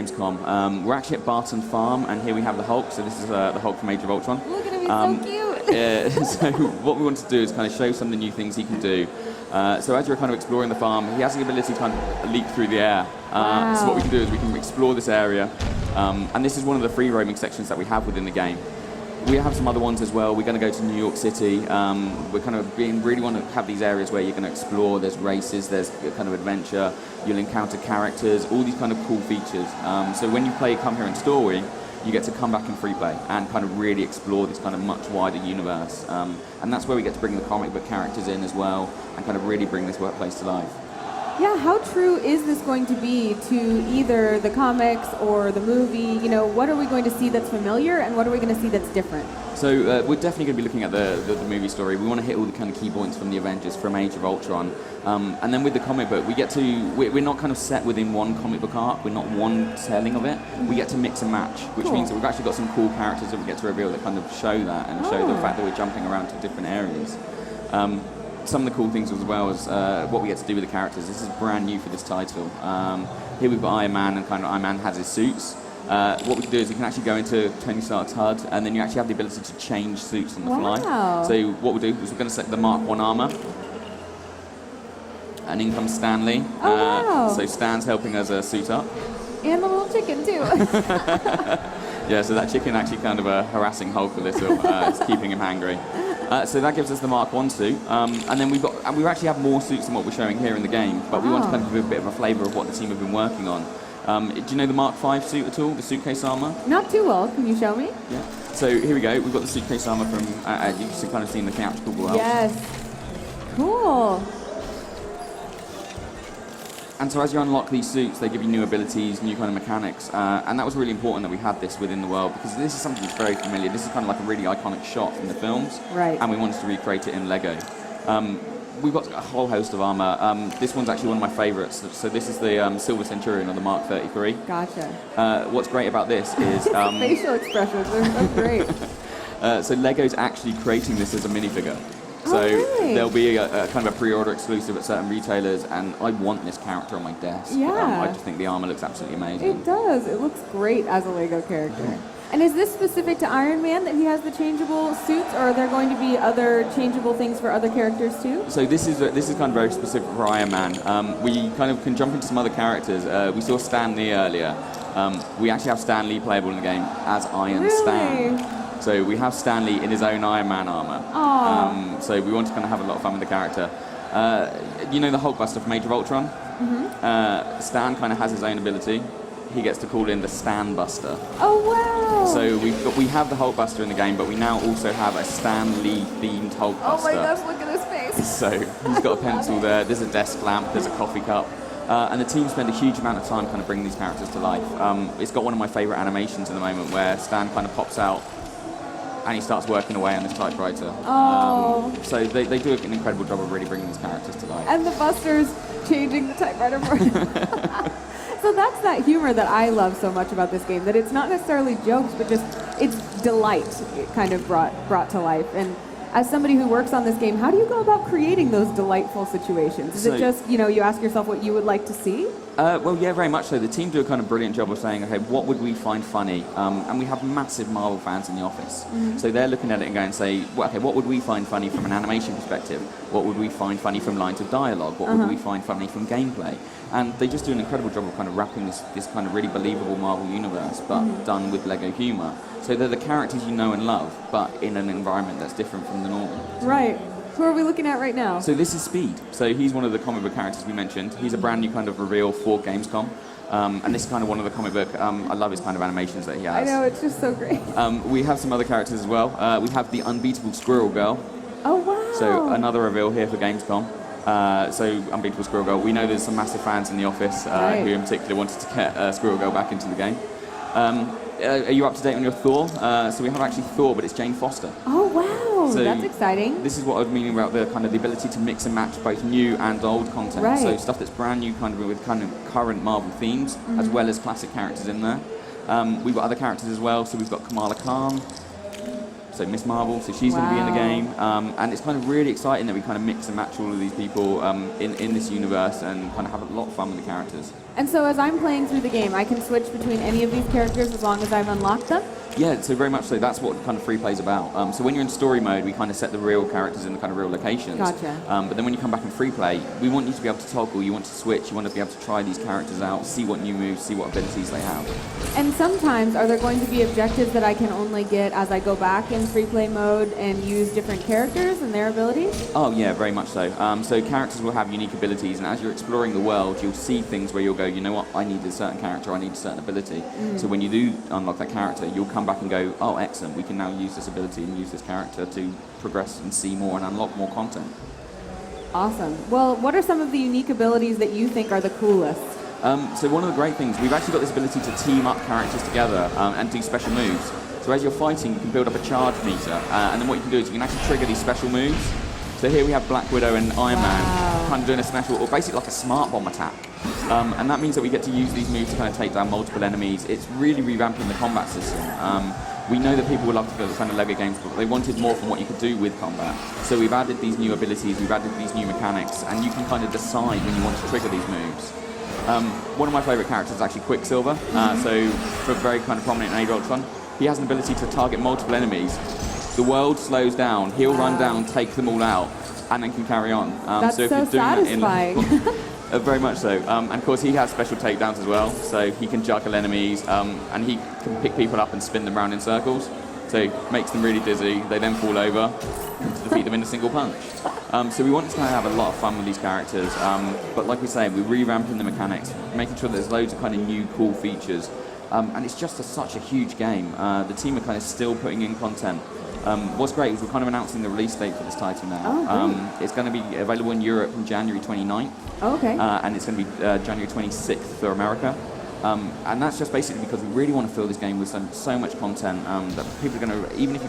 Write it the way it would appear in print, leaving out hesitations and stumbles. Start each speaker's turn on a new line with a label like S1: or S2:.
S1: Gamescom. We're actually at Barton Farm, and here we have the Hulk. So this is the Hulk from Age of Ultron.
S2: Look at him, he's so cute.
S1: So what we want to do is kind of show some of the new things he can do. So as you're kind of exploring the farm, he has the ability to kind of leap through the air.
S2: Wow.
S1: So what we can do is we can explore this area, and this is one of the free roaming sections that we have within the game. We have some other ones as well. We're going to go to New York City. We're kind of really want to have these areas where you're going to explore. There's races, there's kind of adventure. You'll encounter characters, all these kind of cool features. So when you come here in story, you get to come back in free play and kind of really explore this kind of much wider universe. And that's where we get to bring the comic book characters in as well and kind of really bring this workplace to life.
S2: Yeah, how true is this going to be to either the comics or the movie? You know, what are we going to see that's familiar and what are we going to see that's different?
S1: So we're definitely going to be looking at the movie story. We want to hit all the kind of key points from the Avengers, from Age of Ultron. And then with the comic book, we're not kind of set within one comic book arc. We're not one telling of it. We get to mix and match, which means that we've actually got some cool characters that we get to reveal that kind of show that and show the fact that we're jumping around to different areas. Some of the cool things as well is what we get to do with the characters. This is brand new for this title. Here we've got Iron Man, and kind of Iron Man has his suits. What we can do is you can actually go into Tony Stark's HUD, and then you actually have the ability to change suits on the fly. So what we'll do is we're going to select the Mark 1 armor, and in comes Stanley. So Stan's helping us suit up.
S2: And the little chicken too.
S1: Yeah, so that chicken actually kind of harassing Hulk a little. It's keeping him hangry. So that gives us the Mark 1 suit, and then we actually have more suits than what we're showing here in the game, but we want to kind of give a bit of a flavour of what the team have been working on. Do you know the Mark 5 suit at all, the suitcase armour?
S2: Not too well, can you show me?
S1: Yeah. So here we go, we've got the suitcase armour from, you've kind of seen the theatrical world.
S2: Yes. Cool.
S1: And so as you unlock these suits, they give you new abilities, new kind of mechanics, and that was really important that we had this within the world, because this is something that's very familiar. This is kind of like a really iconic shot from the films, and we wanted to recreate it in Lego. We've got a whole host of armour. This one's actually one of my favourites. So this is the Silver Centurion, or the Mark 33.
S2: Gotcha.
S1: What's great about this is...
S2: facial expressions are so great.
S1: So Lego's actually creating this as a minifigure. So
S2: really?
S1: There'll be a kind of a pre-order exclusive at certain retailers, and I want this character on my desk.
S2: Yeah.
S1: I just think the armor looks absolutely amazing.
S2: It does. It looks great as a Lego character. And is this specific to Iron Man that he has the changeable suits, or are there going to be other changeable things for other characters too?
S1: So this is kind of very specific for Iron Man. We kind of can jump into some other characters. We saw Stan Lee earlier. We actually have Stan Lee playable in the game as Iron Stan. So we have Stan Lee in his own Iron Man armor. So we want to kind of have a lot of fun with the character. You know the Hulkbuster from Age of Ultron? Stan kind of has his own ability. He gets to call in the Stan Buster.
S2: Oh wow!
S1: So we have the Hulkbuster in the game, but we now also have a Stan Lee themed Hulkbuster.
S2: Oh my gosh! Look at his face.
S1: So he's got a pencil there. There's a desk lamp. There's a coffee cup. And the team spend a huge amount of time kind of bringing these characters to life. It's got one of my favourite animations at the moment, where Stan kind of pops out and he starts working away on his typewriter. So they do an incredible job of really bringing these characters to life.
S2: And the Buster's changing the typewriter for him. So that's that humor that I love so much about this game, that it's not necessarily jokes, but just it's delight kind of brought to life. And as somebody who works on this game, how do you go about creating those delightful situations? Is it just, you ask yourself what you would like to see?
S1: Well, yeah, very much so. The team do a kind of brilliant job of saying, okay, what would we find funny? And we have massive Marvel fans in the office. So they're looking at it and going, say, well, okay, what would we find funny from an animation perspective? What would we find funny from lines of dialogue? What would we find funny from gameplay? And they just do an incredible job of kind of wrapping this kind of really believable Marvel universe, but done with Lego humor. So they're the characters you know and love, but in an environment that's different from the normal.
S2: Right. Who are we looking at right now?
S1: So this is Speed. So he's one of the comic book characters we mentioned. He's a brand new kind of reveal for Gamescom. And this is kind of one of the comic book, I love his kind of animations that he has.
S2: I know, it's just so great.
S1: We have some other characters as well. We have the Unbeatable Squirrel Girl.
S2: Oh, wow.
S1: So another reveal here for Gamescom. So Unbeatable Squirrel Girl. We know there's some massive fans in the office who in particular wanted to get Squirrel Girl back into the game. Are you up to date on your Thor? So we have actually Thor, but it's Jane Foster.
S2: Oh, wow.
S1: So
S2: that's exciting.
S1: This is what I was meaning about the kind of the ability to mix and match both new and old content.
S2: Right.
S1: So stuff that's brand new kind of with kind of current Marvel themes, as well as classic characters in there. We've got other characters as well. So we've got Kamala Khan. So Miss Marvel, so she's going to be in the game. And it's kind of really exciting that we kind of mix and match all of these people in this universe and kind of have a lot of fun with the characters.
S2: And so as I'm playing through the game, I can switch between any of these characters as long as I've unlocked them?
S1: Yeah, so very much so. That's what kind of free play is about. So when you're in story mode, we kind of set the real characters in the kind of real locations.
S2: Gotcha.
S1: But then when you come back in free play, we want you to be able to toggle, you want to switch, you want to be able to try these characters out, see what new moves, see what abilities they have.
S2: And sometimes, are there going to be objectives that I can only get as I go back in free play mode and use different characters and their abilities?
S1: Oh yeah, very much so. So characters will have unique abilities, and as you're exploring the world, you'll see things where you'll go, you know what, I need a certain character, I need a certain ability. So when you do unlock that character, you'll come back and go, oh, excellent, we can now use this ability and use this character to progress and see more and unlock more content.
S2: Awesome. Well, what are some of the unique abilities that you think are the coolest?
S1: So one of the great things, we've actually got this ability to team up characters together and do special moves. So as you're fighting, you can build up a charge meter, and then what you can do is you can actually trigger these special moves. So here we have Black Widow and Iron Man kind of doing a special, or basically like a smart bomb attack. And that means that we get to use these moves to kind of take down multiple enemies. It's really revamping the combat system. We know that people would love to build kind of LEGO games, but they wanted more from what you could do with combat. So we've added these new abilities, we've added these new mechanics, and you can kind of decide when you want to trigger these moves. One of my favourite characters is actually Quicksilver. So for a very kind of prominent in Age of Ultron, he has an ability to target multiple enemies. The world slows down, he'll run down, take them all out, and then can carry on.
S2: That's
S1: so if
S2: so
S1: you're doing
S2: satisfying.
S1: That in, very much so. And of course he has special takedowns as well, so he can juggle enemies, and he can pick people up and spin them around in circles. So it makes them really dizzy, they then fall over to defeat them in a single punch. So we want to kind of have a lot of fun with these characters, but like we say, we're revamping the mechanics, making sure there's loads of kind of new cool features. And it's just such a huge game. The team are kind of still putting in content. What's great is we're kind of announcing the release date for this title now. It's going to be available in Europe on January 29th.
S2: Okay.
S1: And it's going to be January 26th for America. And that's just basically because we really want to fill this game with so much content that people are going to, even if you